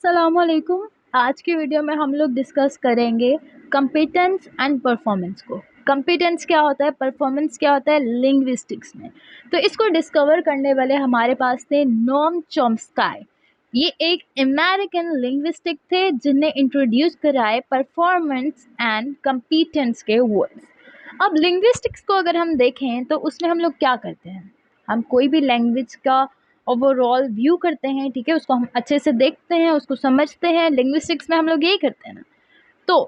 अस्सलामुअलैकुम। आज की वीडियो में हम लोग डिस्कस करेंगे कंपिटेंस एंड परफॉर्मेंस को। कंपिटेंस क्या होता है, परफॉर्मेंस क्या होता है लिंग्विस्टिक्स में। तो इसको डिस्कवर करने वाले हमारे पास थे नोम चॉम्स्की। ये एक अमेरिकन लिंग्विस्टिक थे जिन्हें इंट्रोड्यूस कराए परफॉर्मेंस एंड कंपिटेंस के वर्ड्स। अब लिंग्विस्टिक्स को अगर हम देखें तो उसमें हम लोग क्या करते हैं, हम कोई भी लैंग्वेज का ओवरऑल व्यू करते हैं, ठीक है, उसको हम अच्छे से देखते हैं, उसको समझते हैं। लिंग्विस्टिक्स में हम लोग यही करते हैं ना। तो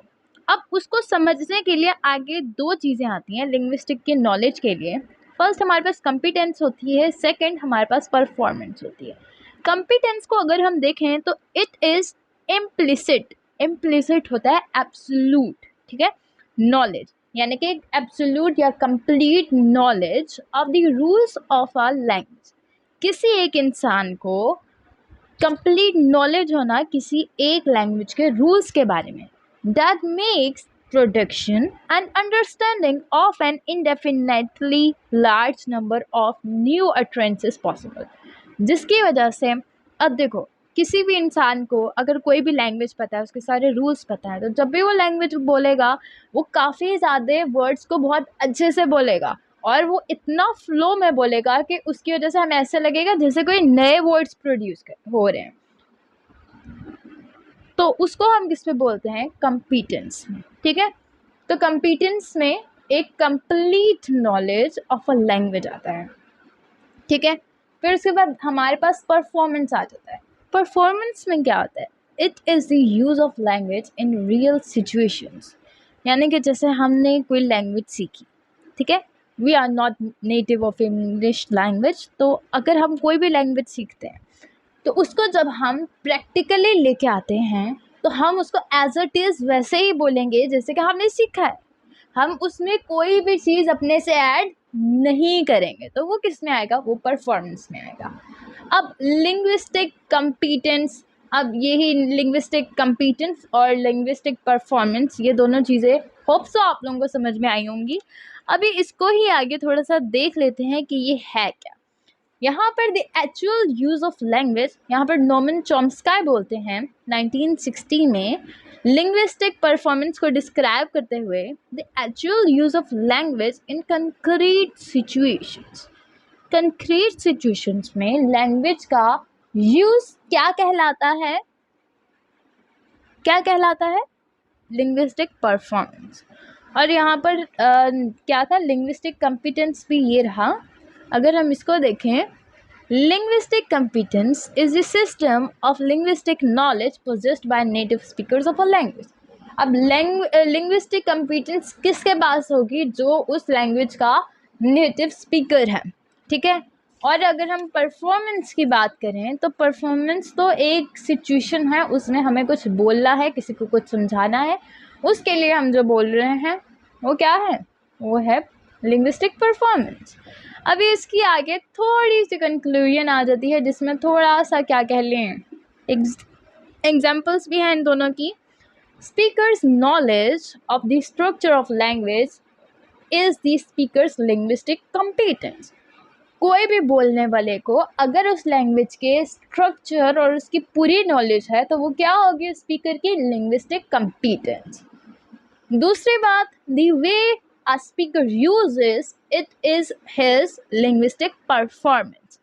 अब उसको समझने के लिए आगे दो चीज़ें आती हैं लिंग्विस्टिक के नॉलेज के लिए। फर्स्ट हमारे पास कंपिटेंस होती है, सेकंड हमारे पास परफॉर्मेंस होती है। कंपिटेंस को अगर हम देखें तो इट इज़ इम्प्लिसिट। इम्प्लिसिट होता है एब्सोल्यूट, ठीक है, नॉलेज, यानी कि एब्सोल्यूट या complete knowledge of the rules of a language. किसी एक इंसान को कंप्लीट नॉलेज होना किसी एक लैंग्वेज के रूल्स के बारे में, that makes production and understanding of an indefinitely large number of new utterances possible. जिसकी वजह से अब देखो, किसी भी इंसान को अगर कोई भी लैंग्वेज पता है, उसके सारे रूल्स पता है, तो जब भी वो लैंग्वेज बोलेगा वो काफ़ी ज़्यादा वर्ड्स को बहुत अच्छे से बोलेगा और वो इतना फ्लो में बोलेगा कि उसकी वजह से हमें ऐसा लगेगा जैसे कोई नए वर्ड्स प्रोड्यूस हो रहे हैं। तो उसको हम किस पे बोलते हैं, कंपीटेंस में, ठीक है। तो कंपीटेंस में एक complete knowledge of a language आता है, ठीक है। फिर उसके बाद हमारे पास परफॉर्मेंस आ जाता है। परफॉर्मेंस में क्या होता है, it is the use of language in real situations. यानी कि जैसे हमने कोई लैंग्वेज सीखी, ठीक है, we are not native of English language, तो अगर हम कोई भी लैंग्वेज सीखते हैं तो उसको जब हम प्रैक्टिकली लेके आते हैं तो हम उसको एज इट इज़ वैसे ही बोलेंगे जैसे कि हमने सीखा है। हम उसमें कोई भी चीज़ अपने से ऐड नहीं करेंगे, तो वो किस में आएगा, वो परफॉर्मेंस में आएगा। अब लिंग्विस्टिक कंपीटेंस, अब यही लिंग्विस्टिक कंपीटेंस और लिंग्विस्टिक परफॉर्मेंस, ये दोनों चीज़ें होप सो आप लोगों को समझ में आई होंगी। अभी इसको ही आगे थोड़ा सा देख लेते हैं कि ये है क्या। यहाँ पर the actual use of language, यहाँ पर नोमन चॉम्स्की बोलते हैं 1960 में लिंग्विस्टिक परफॉर्मेंस को डिस्क्राइब करते हुए, the actual use of language in concrete situations. Concrete situations में लैंग्वेज का यूज़ क्या कहलाता है, क्या कहलाता है, लिंग्विस्टिक परफॉर्मेंस। और यहाँ पर क्या था, लिंग्विस्टिक कंपिटेंस भी ये रहा। अगर हम इसको देखें, linguistic competence is the system of linguistic knowledge possessed by native speakers of a language। अब linguistic competence किसके पास होगी, जो उस लैंग्वेज का नेटिव स्पीकर है, ठीक है। और अगर हम परफॉर्मेंस की बात करें तो परफॉर्मेंस तो एक सिचुएशन है, उसमें हमें कुछ बोलना है, किसी को कुछ समझाना है, उसके लिए हम जो बोल रहे हैं वो क्या है, वो है लिंग्विस्टिक परफॉर्मेंस। अभी इसकी आगे थोड़ी सी कंक्लूजन आ जाती है जिसमें थोड़ा सा क्या कह लें, एग्जाम्पल्स भी हैं इन दोनों की। Speakers knowledge of the structure of language is the speakers linguistic competence. कोई भी बोलने वाले को अगर उस लैंग्वेज के स्ट्रक्चर और उसकी पूरी नॉलेज है तो वो क्या होगी, स्पीकर की लिंग्विस्टिक कंपिटेंस। दूसरी बात, the way a speaker uses it is his linguistic performance।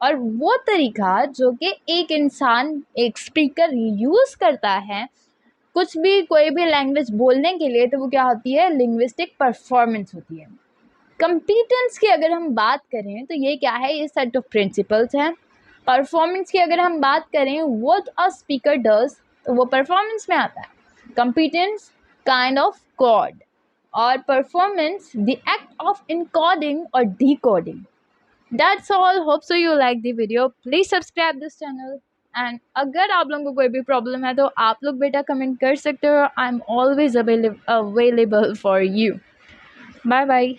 और वो तरीका जो कि एक इंसान, एक स्पीकर यूज़ करता है कुछ भी, कोई भी लैंग्वेज बोलने के लिए, तो वो क्या होती है, लिंग्विस्टिक परफॉर्मेंस होती है। कंपीटेंस की अगर हम बात करें तो ये क्या है, ये सेट ऑफ प्रिंसिपल्स हैं। परफॉर्मेंस की अगर हम बात करें, व्हाट अ स्पीकर डज, तो वो परफॉर्मेंस में आता है। कंपीटेंस काइंड ऑफ कोड, और performance the act of encoding और decoding. That's all, hope so you like the video, please subscribe this channel. And अगर आप लोगों को कोई भी प्रॉब्लम है तो आप लोग बेटा कमेंट कर सकते हो, I am always available for you. Bye bye.